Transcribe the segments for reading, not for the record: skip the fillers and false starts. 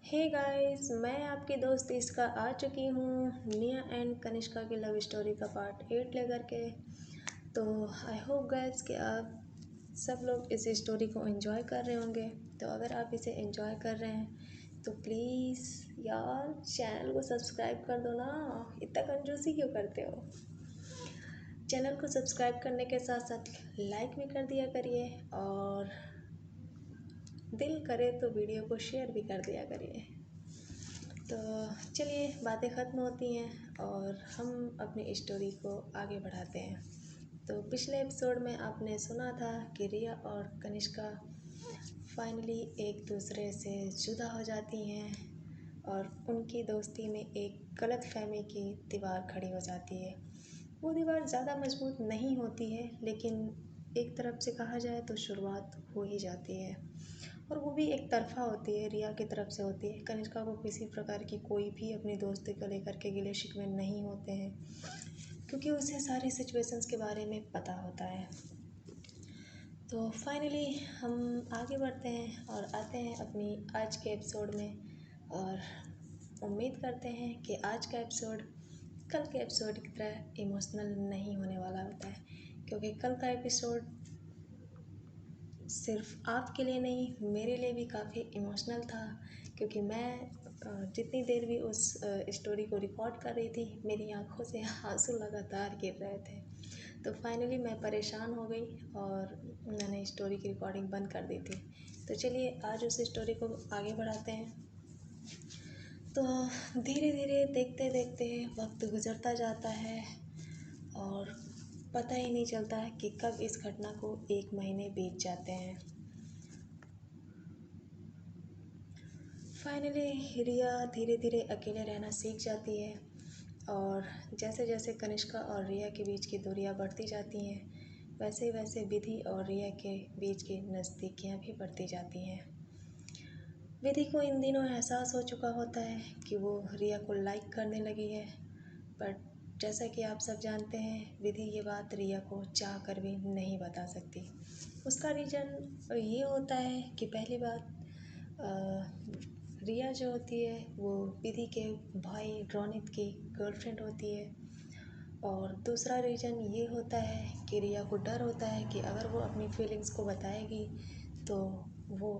Hey guys, मैं आपकी दोस्त इसका आ चुकी हूँ निया एंड कनिष्का की लव स्टोरी का पार्ट 8 लेकर के। तो आई होप गाइस कि आप सब लोग इस स्टोरी को एंजॉय कर रहे होंगे। तो अगर आप इसे एंजॉय कर रहे हैं तो प्लीज़ यार चैनल को सब्सक्राइब कर दो ना। इतना कंजूसी क्यों करते हो? चैनल को सब्सक्राइब करने के साथ साथ लाइक भी कर दिया करिए और दिल करे तो वीडियो को शेयर भी कर दिया करिए। तो चलिए बातें ख़त्म होती हैं और हम अपनी स्टोरी को आगे बढ़ाते हैं। तो पिछले एपिसोड में आपने सुना था कि रिया और कनिष्का फाइनली एक दूसरे से जुदा हो जाती हैं और उनकी दोस्ती में एक गलतफहमी की दीवार खड़ी हो जाती है। वो दीवार ज़्यादा मजबूत नहीं होती है, लेकिन एक तरफ से कहा जाए तो शुरुआत हो ही जाती है और वो भी एक तरफ़ा होती है, रिया की तरफ से होती है। कनिष्का को किसी प्रकार की कोई भी अपनी दोस्ती को लेकर के गिले शिकवे नहीं होते हैं, क्योंकि उसे सारी सिचुएशंस के बारे में पता होता है। तो फाइनली हम आगे बढ़ते हैं और आते हैं अपनी आज के एपिसोड में और उम्मीद करते हैं कि आज का एपिसोड कल के एपिसोड की तरह इमोशनल नहीं होने वाला होता है, क्योंकि कल का एपिसोड सिर्फ आपके लिए नहीं मेरे लिए भी काफ़ी इमोशनल था, क्योंकि मैं जितनी देर भी उस स्टोरी को रिकॉर्ड कर रही थी मेरी आंखों से आंसू लगातार गिर रहे थे। तो फाइनली मैं परेशान हो गई और मैंने स्टोरी की रिकॉर्डिंग बंद कर दी थी। तो चलिए आज उस स्टोरी को आगे बढ़ाते हैं। तो धीरे धीरे देखते देखते वक्त गुजरता जाता है और पता ही नहीं चलता है कि कब इस घटना को 1 महीने बीत जाते हैं। फाइनली रिया धीरे धीरे अकेले रहना सीख जाती है और जैसे जैसे कनिष्का और रिया के बीच की दूरियां बढ़ती जाती हैं, वैसे वैसे विधि और रिया के बीच की नज़दीकियां भी बढ़ती जाती हैं। विधि को इन दिनों एहसास हो चुका होता है कि वो रिया को लाइक करने लगी है, बट जैसा कि आप सब जानते हैं विधि ये बात रिया को चाह कर भी नहीं बता सकती। उसका रीज़न ये होता है कि पहली बात रिया जो होती है वो विधि के भाई रोनित की गर्लफ्रेंड होती है, और दूसरा रीज़न ये होता है कि रिया को डर होता है कि अगर वो अपनी फीलिंग्स को बताएगी तो वो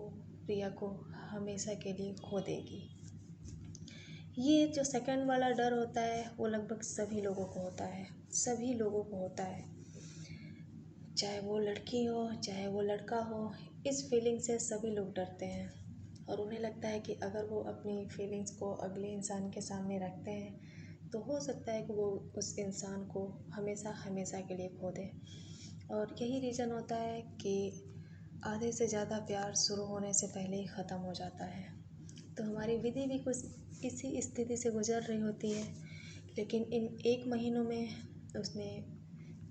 रिया को हमेशा के लिए खो देगी। ये जो सेकंड वाला डर होता है वो लगभग सभी लोगों को होता है, सभी लोगों को होता है, चाहे वो लड़की हो चाहे वो लड़का हो। इस फीलिंग से सभी लोग डरते हैं और उन्हें लगता है कि अगर वो अपनी फीलिंग्स को अगले इंसान के सामने रखते हैं तो हो सकता है कि वो उस इंसान को हमेशा हमेशा के लिए खो दे। और यही रीज़न होता है कि आधे से ज़्यादा प्यार शुरू होने से पहले ही ख़त्म हो जाता है। तो हमारी विधि भी कुछ इसी स्थिति से गुजर रही होती है, लेकिन इन 1 महीनों में उसने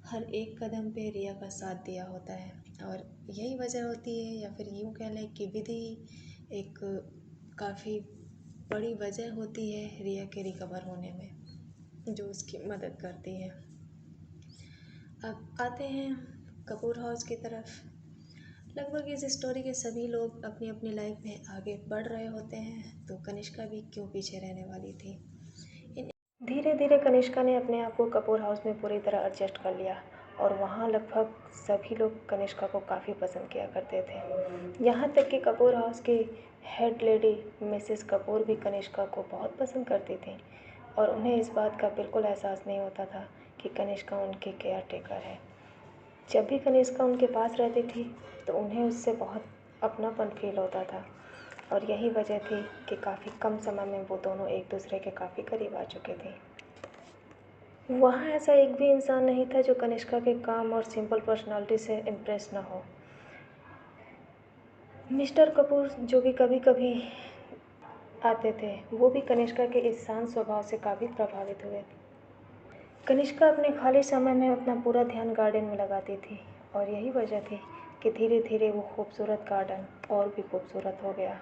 हर एक कदम पे रिया का साथ दिया होता है और यही वजह होती है, या फिर यूँ कह लें कि विधि एक काफ़ी बड़ी वजह होती है रिया के रिकवर होने में, जो उसकी मदद करती है। अब आते हैं कपूर हाउस की तरफ। लगभग इस स्टोरी के सभी लोग अपनी अपनी लाइफ में आगे बढ़ रहे होते हैं, तो कनिष्का भी क्यों पीछे रहने वाली थी। धीरे धीरे कनिष्का ने अपने आप को कपूर हाउस में पूरी तरह एडजस्ट कर लिया और वहाँ लगभग सभी लोग कनिष्का को काफ़ी पसंद किया करते थे। यहाँ तक कि कपूर हाउस की हेड लेडी मिसेस कपूर भी कनिष्का को बहुत पसंद करती थी और उन्हें इस बात का बिल्कुल एहसास नहीं होता था कि कनिष्का उनकी केयर टेकर है। जब भी कनिष्का उनके पास रहती थी तो उन्हें उससे बहुत अपनापन फील होता था और यही वजह थी कि काफ़ी कम समय में वो दोनों एक दूसरे के काफ़ी करीब आ चुके थे। वहाँ ऐसा एक भी इंसान नहीं था जो कनिष्का के काम और सिंपल पर्सनालिटी से इम्प्रेस ना हो। मिस्टर कपूर जो कि कभी कभी आते थे, वो भी कनिष्का के इस शांत स्वभाव से काफ़ी प्रभावित हुए। कनिष्का अपने खाली समय में अपना पूरा ध्यान गार्डन में लगाती थी और यही वजह थी कि धीरे धीरे वो खूबसूरत गार्डन और भी खूबसूरत हो गया।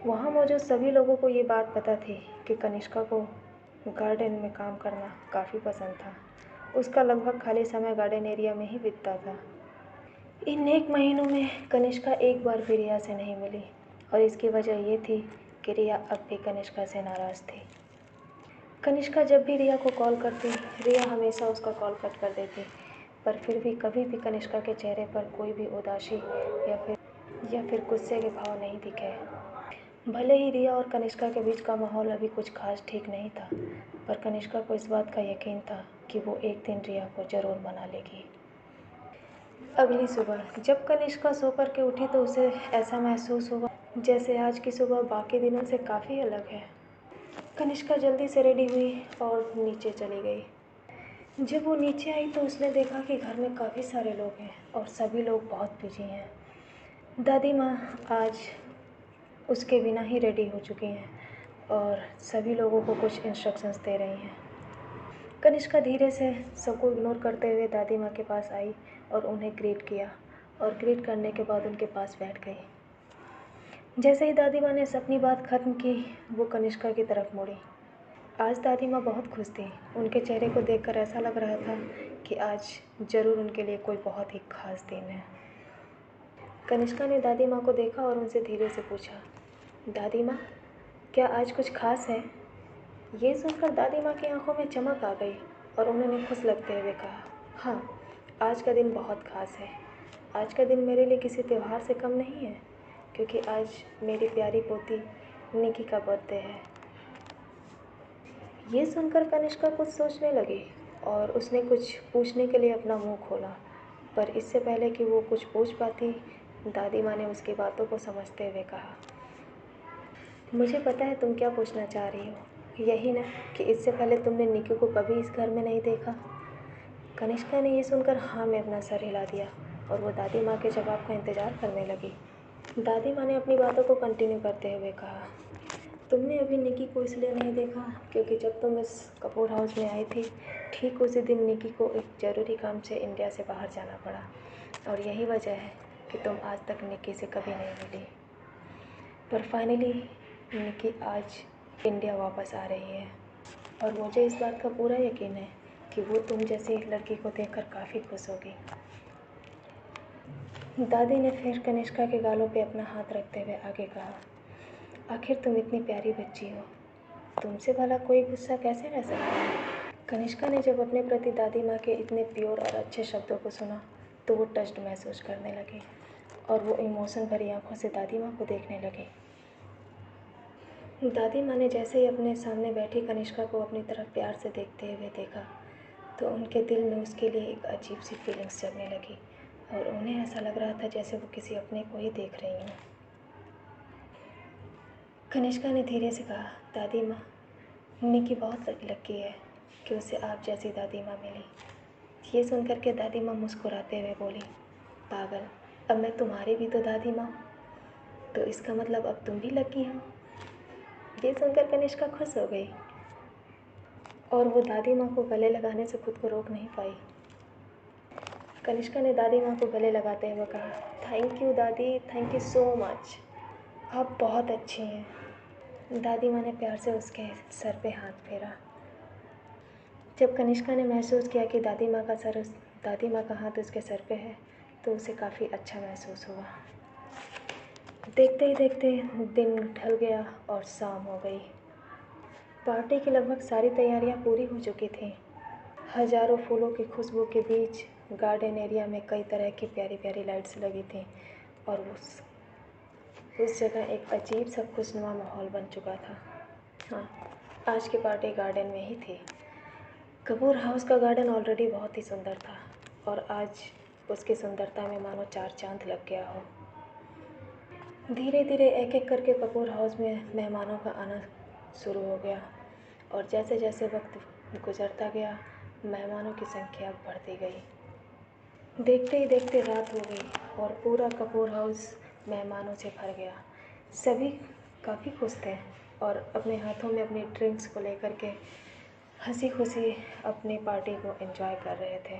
वहाँ मौजूद सभी लोगों को ये बात पता थी कि कनिष्का को गार्डन में काम करना काफ़ी पसंद था। उसका लगभग खाली समय गार्डन एरिया में ही बीतता था। इन 1 महीनों में कनिष्का एक बार भी रिया से नहीं मिली और इसकी वजह ये थी कि रिया अब भी कनिष्का से नाराज़ थी। कनिष्का जब भी रिया को कॉल करती, रिया हमेशा उसका कॉल कट कर देती, पर फिर भी कभी भी कनिष्का के चेहरे पर कोई भी उदासी या फिर गुस्से के भाव नहीं दिखे। भले ही रिया और कनिष्का के बीच का माहौल अभी कुछ खास ठीक नहीं था, पर कनिष्का को इस बात का यकीन था कि वो एक दिन रिया को ज़रूर मना लेगी। अगली सुबह जब कनिष्का सो कर के उठी तो उसे ऐसा महसूस हुआ जैसे आज की सुबह बाकी दिनों से काफ़ी अलग है। कनिष्का जल्दी से रेडी हुई और नीचे चली गई। जब वो नीचे आई तो उसने देखा कि घर में काफ़ी सारे लोग हैं और सभी लोग बहुत बिजी हैं। दादी माँ आज उसके बिना ही रेडी हो चुकी हैं और सभी लोगों को कुछ इंस्ट्रक्शंस दे रही हैं। कनिष्का धीरे से सबको इग्नोर करते हुए दादी माँ के पास आई और उन्हें ग्रीट किया और ग्रीट करने के बाद उनके पास बैठ गई। जैसे ही दादी माँ ने अपनी बात ख़त्म की, वो कनिष्का की तरफ मुड़ी। आज दादी माँ बहुत खुश थी। उनके चेहरे को देखकर ऐसा लग रहा था कि आज ज़रूर उनके लिए कोई बहुत ही खास दिन है। कनिष्का ने दादी माँ को देखा और उनसे धीरे से पूछा, दादी माँ, क्या आज कुछ खास है? ये सुनकर दादी माँ की आंखों में चमक आ गई और उन्होंने खुश लगते हुए कहा, हाँ, आज का दिन बहुत खास है। आज का दिन मेरे लिए किसी त्यौहार से कम नहीं है, क्योंकि आज मेरी प्यारी पोती निकी का बर्थडे है। ये सुनकर कनिष्का कुछ सोचने लगी और उसने कुछ पूछने के लिए अपना मुंह खोला, पर इससे पहले कि वो कुछ पूछ पाती, दादी माँ ने उसकी बातों को समझते हुए कहा, मुझे पता है तुम क्या पूछना चाह रही हो, यही ना कि इससे पहले तुमने निकी को कभी इस घर में नहीं देखा। कनिष्का ने ये सुनकर हाँ में अपना सर हिला दिया और वो दादी माँ के जवाब का इंतज़ार करने लगी। दादी माँ ने अपनी बातों को कंटिन्यू करते हुए कहा, तुमने अभी निकी को इसलिए नहीं देखा क्योंकि जब तुम इस कपूर हाउस में आई थी, ठीक उसी दिन निकी को एक ज़रूरी काम से इंडिया से बाहर जाना पड़ा और यही वजह है कि तुम आज तक निकी से कभी नहीं मिली। पर फाइनली निकी आज इंडिया वापस आ रही है और मुझे इस बात का पूरा यकीन है कि वो तुम जैसी एक लड़की को देखकर काफ़ी खुश होगी। दादी ने फिर कनिष्का के गालों पे अपना हाथ रखते हुए आगे कहा, आखिर तुम इतनी प्यारी बच्ची हो, तुमसे भला कोई गुस्सा कैसे रह सकता है। कनिष्का ने जब अपने प्रति दादी माँ के इतने प्योर और अच्छे शब्दों को सुना तो वो टच्ड महसूस करने लगी और वो इमोशन भरी आंखों से दादी माँ को देखने लगी। दादी माँ ने जैसे ही अपने सामने बैठी कनिष्का को अपनी तरफ प्यार से देखते हुए देखा तो उनके दिल में उसके लिए एक अजीब सी फीलिंग्स जगने लगी और उन्हें ऐसा लग रहा था जैसे वो किसी अपने को ही देख रही हों। कनिष्का ने धीरे से कहा, दादी माँ, निकी बहुत लकी है कि उसे आप जैसी दादी माँ मिली। ये सुनकर के दादी माँ मुस्कुराते हुए बोली, पागल, अब मैं तुम्हारी भी तो दादी माँ हूँ, तो इसका मतलब अब तुम भी लकी हो। ये सुनकर कनिष्का खुश हो गई और वो दादी माँ को गले लगाने से खुद को रोक नहीं पाई। कनिष्का ने दादी माँ को गले लगाते हुए कहा, थैंक यू दादी, थैंक यू सो मच, आप बहुत अच्छी हैं। दादी माँ ने प्यार से उसके सर पे हाथ फेरा। जब कनिष्का ने महसूस किया कि दादी माँ का हाथ उसके सर पे है तो उसे काफ़ी अच्छा महसूस हुआ। देखते ही देखते दिन ढल गया और शाम हो गई। पार्टी की लगभग सारी तैयारियां पूरी हो चुकी थीं। हजारों फूलों की खुशबू के बीच गार्डन एरिया में कई तरह की प्यारी प्यारी लाइट्स लगी थीं और उस जगह एक अजीब सा खुशनुमा माहौल बन चुका था। हाँ, आज की पार्टी गार्डन में ही थी। कपूर हाउस का गार्डन ऑलरेडी बहुत ही सुंदर था और आज उसकी सुंदरता में मानो चार चांद लग गया हो। धीरे धीरे एक एक करके कपूर हाउस में मेहमानों का आना शुरू हो गया और जैसे जैसे वक्त गुजरता गया मेहमानों की संख्या बढ़ती गई। देखते ही देखते रात हो गई और पूरा कपूर हाउस मेहमानों से भर गया। सभी काफ़ी खुश थे और अपने हाथों में अपनी ड्रिंक्स को लेकर के हंसी खुशी अपनी पार्टी को एंजॉय कर रहे थे।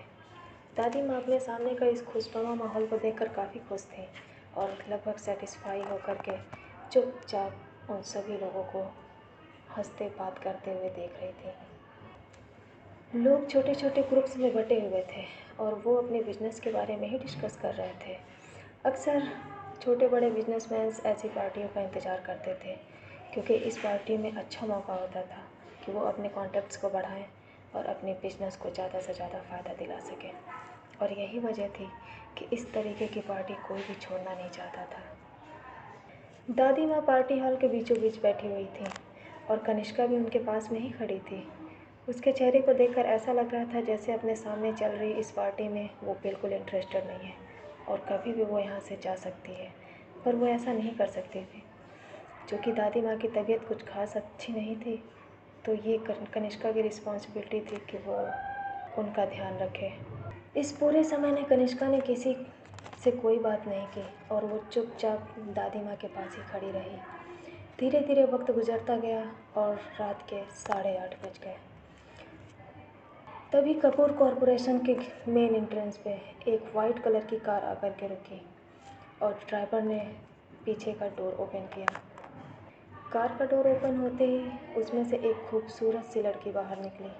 दादी माँ अपने सामने का इस खुशनुमा माहौल को देखकर काफ़ी खुश थी और लगभग सेटिस्फाई होकर के चुपचाप उन सभी लोगों को हंसते बात करते हुए देख रही थी। लोग छोटे छोटे ग्रुप्स में बटे हुए थे और वो अपने बिजनेस के बारे में ही डिस्कस कर रहे थे। अक्सर छोटे बड़े बिजनेसमैन ऐसी पार्टियों का इंतज़ार करते थे क्योंकि इस पार्टी में अच्छा मौका होता था कि वो अपने कॉन्टैक्ट्स को बढ़ाएं और अपने बिजनेस को ज़्यादा से ज़्यादा फ़ायदा दिला सकें। और यही वजह थी कि इस तरीके की पार्टी कोई भी छोड़ना नहीं चाहता था। दादी माँ पार्टी हॉल के बीचों बीच बैठी हुई थी और कनिष्का भी उनके पास में ही खड़ी थी। उसके चेहरे को देखकर ऐसा लग रहा था जैसे अपने सामने चल रही इस पार्टी में वो बिल्कुल इंटरेस्टेड नहीं है और कभी भी वो यहाँ से जा सकती है, पर वो ऐसा नहीं कर सकती थी। क्योंकि दादी माँ की तबीयत कुछ खास अच्छी नहीं थी, तो ये कनिष्का की रिस्पॉन्सिबिलिटी थी कि वो उनका ध्यान रखे। इस पूरे समय में कनिष्का ने किसी से कोई बात नहीं की और वो चुपचाप दादी माँ के पास ही खड़ी रही। धीरे धीरे वक्त गुजरता गया और रात के 8:30 बज गए। तभी कपूर कॉरपोरेशन के मेन एंट्रेंस पे एक वाइट कलर की कार आकर के रुकी और ड्राइवर ने पीछे का डोर ओपन किया। कार का डोर ओपन होते ही उसमें से एक खूबसूरत सी लड़की बाहर निकली।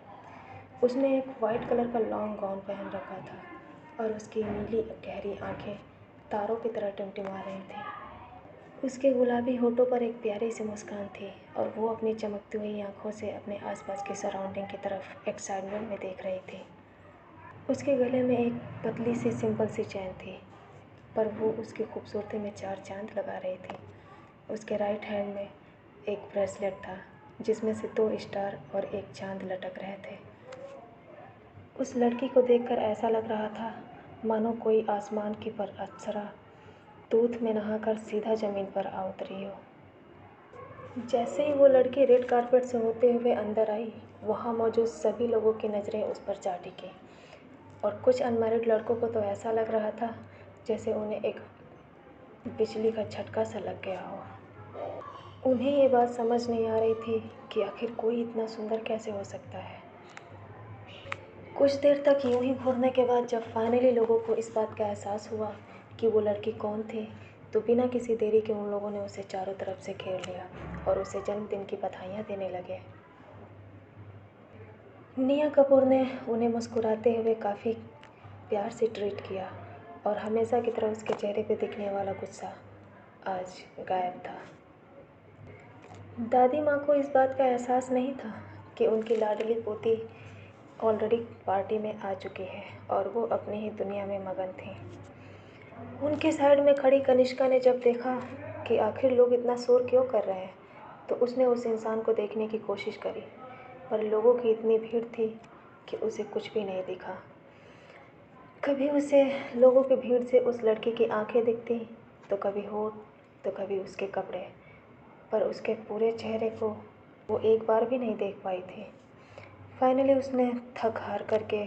उसने एक वाइट कलर का लॉन्ग गाउन पहन रखा था और उसकी नीली गहरी आंखें तारों की तरह टिमटिमा रही थी। उसके गुलाबी होठों पर एक प्यारी सी मुस्कान थी और वो अपनी चमकती हुई आंखों से अपने आसपास की सराउंडिंग की तरफ एक्साइटमेंट में देख रही थी। उसके गले में एक पतली सी सिंपल सी चैन थी, पर वो उसकी खूबसूरती में 4 चांद लगा रही थी। उसके राइट हैंड में एक ब्रेसलेट था जिसमें से 2 स्टार और एक चांद लटक रहे थे। उस लड़की को देखकर ऐसा लग रहा था मानो कोई आसमान की पर अप्सरा दूध में नहाकर सीधा ज़मीन पर आ उतरी हो। जैसे ही वो लड़की रेड कारपेट से होते हुए अंदर आई, वहाँ मौजूद सभी लोगों की नज़रें उस पर जा टिकी और कुछ अनमैरिड लड़कों को तो ऐसा लग रहा था जैसे उन्हें एक बिजली का झटका सा लग गया हो। उन्हें ये बात समझ नहीं आ रही थी कि आखिर कोई इतना सुंदर कैसे हो सकता है। कुछ देर तक यूं ही घूरने के बाद जब फाइनली लोगों को इस बात का एहसास हुआ कि वो लड़की कौन थी, तो बिना किसी देरी के उन लोगों ने उसे चारों तरफ से घेर लिया और उसे जन्मदिन की बधाइयाँ देने लगे। निया कपूर ने उन्हें मुस्कुराते हुए काफ़ी प्यार से ट्रीट किया और हमेशा की तरह उसके चेहरे पे दिखने वाला गुस्सा आज गायब था। दादी माँ को इस बात का एहसास नहीं था कि उनकी लाडली पोती ऑलरेडी पार्टी में आ चुकी है और वो अपनी ही दुनिया में मगन थी। उनके साइड में खड़ी कनिष्का ने जब देखा कि आखिर लोग इतना शोर क्यों कर रहे हैं, तो उसने उस इंसान को देखने की कोशिश करी, पर लोगों की इतनी भीड़ थी कि उसे कुछ भी नहीं दिखा। कभी उसे लोगों की भीड़ से उस लड़की की आंखें दिखती, तो कभी होठ, तो कभी उसके कपड़े, पर उसके पूरे चेहरे को वो एक बार भी नहीं देख पाई थी। फाइनली उसने थक हार करके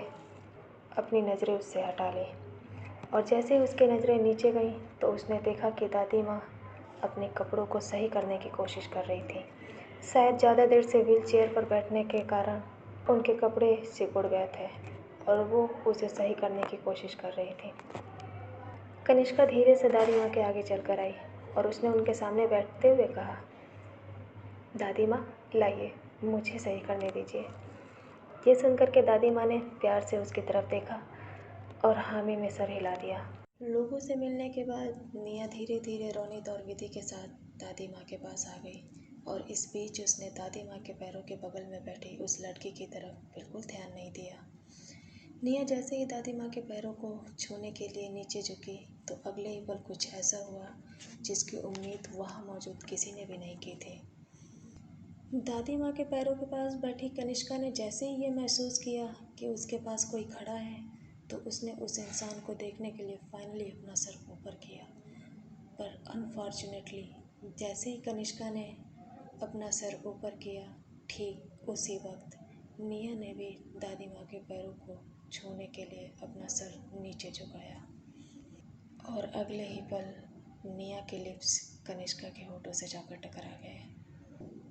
अपनी नज़रें उससे हटा ली और जैसे ही उसकी नज़रें नीचे गईं तो उसने देखा कि दादी माँ अपने कपड़ों को सही करने की कोशिश कर रही थी। शायद ज़्यादा देर से व्हील चेयर पर बैठने के कारण उनके कपड़े सिकुड़ गए थे और वो उसे सही करने की कोशिश कर रही थी। कनिष्का धीरे से दादी माँ के आगे चल कर आई और उसने उनके सामने बैठते हुए कहा, दादी माँ लाइए, मुझे सही करने दीजिए। ये सुनकर के दादी माँ ने प्यार से उसकी तरफ देखा और हामी में सर हिला दिया। लोगों से मिलने के बाद निया धीरे धीरे रोनित और विधि के साथ दादी माँ के पास आ गई और इस बीच उसने दादी माँ के पैरों के बगल में बैठी उस लड़की की तरफ बिल्कुल ध्यान नहीं दिया। निया जैसे ही दादी माँ के पैरों को छूने के लिए नीचे झुकी तो अगले ही पल कुछ ऐसा हुआ जिसकी उम्मीद वहाँ मौजूद किसी ने भी नहीं की थी। दादी माँ के पैरों के पास बैठी कनिष्का ने जैसे ही ये महसूस किया कि उसके पास कोई खड़ा है, तो उसने उस इंसान को देखने के लिए फाइनली अपना सर ऊपर किया। पर अनफॉर्चुनेटली जैसे ही कनिष्का ने अपना सर ऊपर किया, ठीक उसी वक्त निया ने भी दादी माँ के पैरों को छूने के लिए अपना सर नीचे झुकाया और अगले ही पल निया के लिप्स कनिष्का के होठों से जाकर टकरा गए।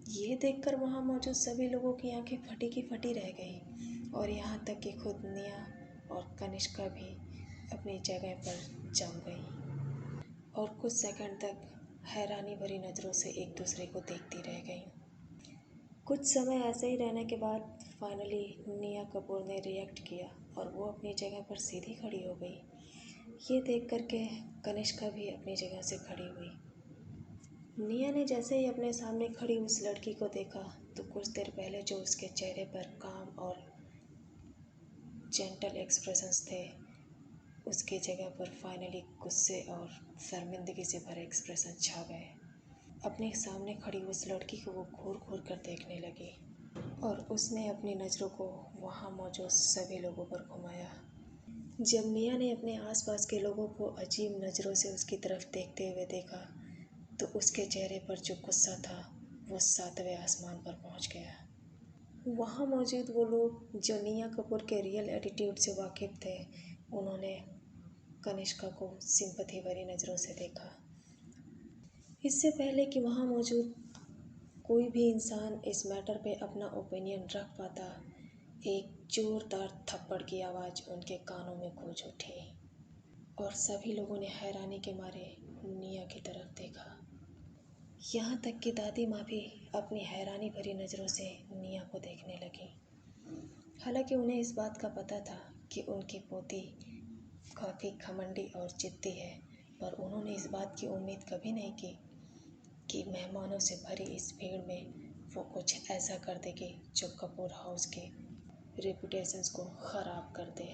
ये देखकर वहाँ मौजूद सभी लोगों की आंखें फटी की फटी रह गई और यहाँ तक कि खुद निया और कनिष्का भी अपनी जगह पर जम गई और कुछ सेकंड तक हैरानी भरी नज़रों से एक दूसरे को देखती रह गई। कुछ समय ऐसे ही रहने के बाद फाइनली निया कपूर ने रिएक्ट किया और वो अपनी जगह पर सीधी खड़ी हो गई। ये देख कर के कनिष्का भी अपनी जगह से खड़ी हुई। निया ने जैसे ही अपने सामने खड़ी उस लड़की को देखा तो कुछ देर पहले जो उसके चेहरे पर काम और जेंटल एक्सप्रेशंस थे, उसकी जगह पर फाइनली गुस्से और शर्मिंदगी से भरे एक्सप्रेशन छा गए। अपने सामने खड़ी उस लड़की को वो घूर घूर कर देखने लगी और उसने अपनी नज़रों को वहाँ मौजूद सभी लोगों पर घुमाया। जब निया ने अपने आसपास के लोगों को अजीब नज़रों से उसकी तरफ देखते हुए देखा तो उसके चेहरे पर जो गुस्सा था वो 7वें आसमान पर पहुंच गया। वहाँ मौजूद वो लोग जो निया कपूर के रियल एटीट्यूड से वाकिफ़ थे, उन्होंने कनिष्का को सिंपैथी भरी नज़रों से देखा। इससे पहले कि वहाँ मौजूद कोई भी इंसान इस मैटर पे अपना ओपिनियन रख पाता, एक जोरदार थप्पड़ की आवाज़ उनके कानों में गूंज उठी और सभी लोगों ने हैरानी के मारे निया की तरफ देखा। यहाँ तक कि दादी माँ भी अपनी हैरानी भरी नज़रों से निया को देखने लगी। हालांकि उन्हें इस बात का पता था कि उनकी पोती काफ़ी घमंडी और जिद्दी है, पर उन्होंने इस बात की उम्मीद कभी नहीं की कि मेहमानों से भरी इस भीड़ में वो कुछ ऐसा कर देगी जो कपूर हाउस के रेपुटेशंस को ख़राब कर दे।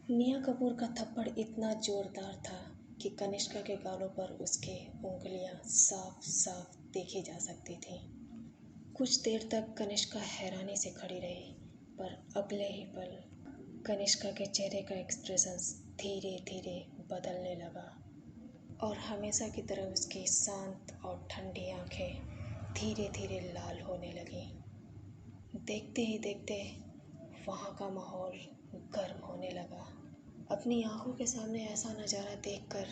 निया कपूर का थप्पड़ इतना ज़ोरदार था कि कनिष्का के गालों पर उसकी उंगलियां साफ साफ देखी जा सकती थीं। कुछ देर तक कनिष्का हैरानी से खड़ी रही, पर अगले ही पल कनिष्का के चेहरे का एक्सप्रेशन धीरे धीरे बदलने लगा और हमेशा की तरह उसकी शांत और ठंडी आंखें धीरे धीरे लाल होने लगीं। देखते ही देखते वहाँ का माहौल गर्म होने लगा। अपनी आंखों के सामने ऐसा नज़ारा देखकर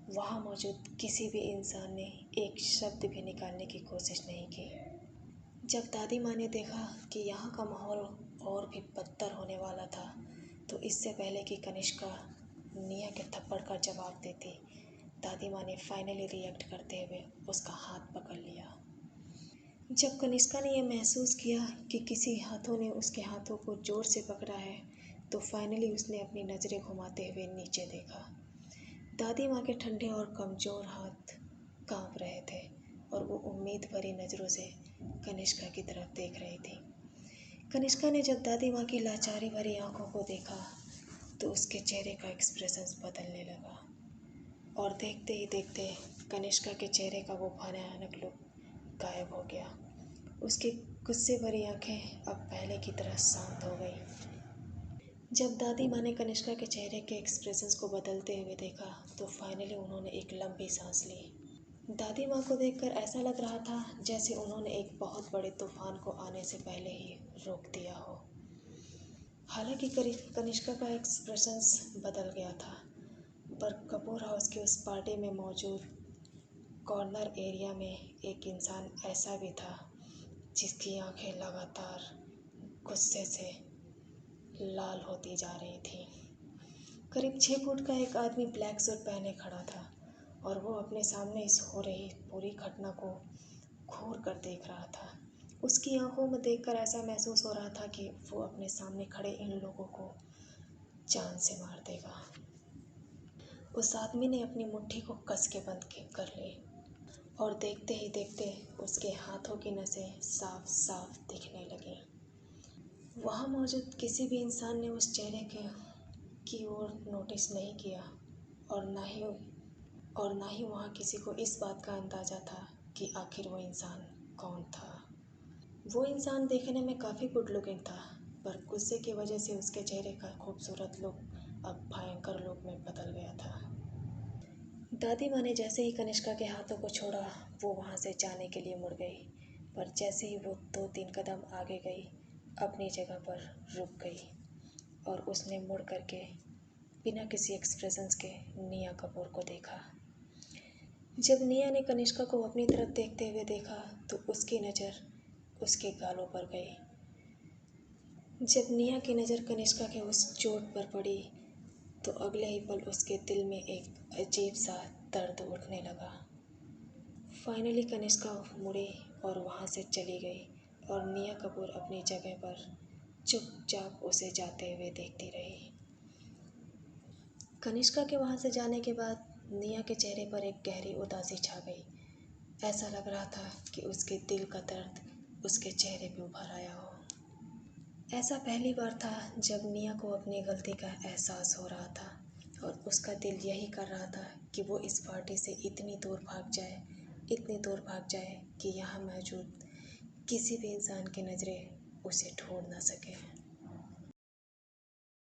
वहाँ मौजूद किसी भी इंसान ने एक शब्द भी निकालने की कोशिश नहीं की। जब दादी माँ ने देखा कि यहाँ का माहौल और भी बदतर होने वाला था, तो इससे पहले कि कनिष्का निया के थप्पड़ का जवाब देती, दादी माँ ने फाइनली रिएक्ट करते हुए उसका हाथ पकड़ लिया। जब कनिष्का ने यह महसूस किया कि किसी हाथों ने उसके हाथों को ज़ोर से पकड़ा है, तो फाइनली उसने अपनी नज़रें घुमाते हुए नीचे देखा। दादी माँ के ठंडे और कमज़ोर हाथ कांप रहे थे और वो उम्मीद भरी नज़रों से कनिष्का की तरफ देख रही थी। कनिष्का ने जब दादी माँ की लाचारी भरी आंखों को देखा तो उसके चेहरे का एक्सप्रेशन बदलने लगा और देखते ही देखते कनिष्का के चेहरे का वो भयानक लुक गायब हो गया। उसकी गुस्से भरी आंखें अब पहले की तरह शांत हो गई। जब दादी माँ ने कनिष्का के चेहरे के एक्सप्रेशंस को बदलते हुए देखा तो फाइनली उन्होंने एक लंबी सांस ली। दादी माँ को देखकर ऐसा लग रहा था जैसे उन्होंने एक बहुत बड़े तूफान को आने से पहले ही रोक दिया हो। हालांकि कनिष्का का एक्सप्रेशंस बदल गया था, पर कपूर हाउस के उस पार्टी में मौजूद कॉर्नर एरिया में एक इंसान ऐसा भी था जिसकी आंखें लगातार गुस्से से लाल होती जा रही थी। करीब 6 फुट का एक आदमी ब्लैक सूट पहने खड़ा था और वो अपने सामने इस हो रही पूरी घटना को घूर कर देख रहा था। उसकी आंखों में देखकर ऐसा महसूस हो रहा था कि वो अपने सामने खड़े इन लोगों को जान से मार देगा। उस आदमी ने अपनी मुट्ठी को कस के बंद कर ली और देखते ही देखते उसके हाथों की नसें साफ साफ दिखने लगीं। वहाँ मौजूद किसी भी इंसान ने उस चेहरे की ओर नोटिस नहीं किया और ना ही वहाँ किसी को इस बात का अंदाज़ा था कि आखिर वो इंसान कौन था। वो इंसान देखने में काफ़ी गुड लुकिंग था, पर गुस्से की वजह से उसके चेहरे का खूबसूरत लुक अब भयंकर लुक में बदल गया था। दादी माँ ने जैसे ही कनिष्का के हाथों को छोड़ा, वो वहाँ से जाने के लिए मुड़ गई, पर जैसे ही वो 2-3 कदम आगे गई, अपनी जगह पर रुक गई और उसने मुड़ करके बिना किसी एक्सप्रेशंस के निया कपूर को देखा। जब निया ने कनिष्का को अपनी तरफ देखते हुए देखा तो उसकी नज़र उसके गालों पर गई। जब निया की नज़र कनिष्का के उस चोट पर पड़ी तो अगले ही पल उसके दिल में एक अजीब सा दर्द उठने लगा। फाइनली कनिष्का मुड़ी और वहाँ से चली गई और निया कपूर अपनी जगह पर चुपचाप उसे जाते हुए देखती रही। कनिष्का के वहाँ से जाने के बाद निया के चेहरे पर एक गहरी उदासी छा गई। ऐसा लग रहा था कि उसके दिल का दर्द उसके चेहरे पे उभर आया हो। ऐसा पहली बार था जब निया को अपनी गलती का एहसास हो रहा था और उसका दिल यही कर रहा था कि वो इस पार्टी से इतनी दूर भाग जाए, इतनी दूर भाग जाए कि यहाँ मौजूद किसी भी इंसान की नज़रें उसे ढूंढ ना सके।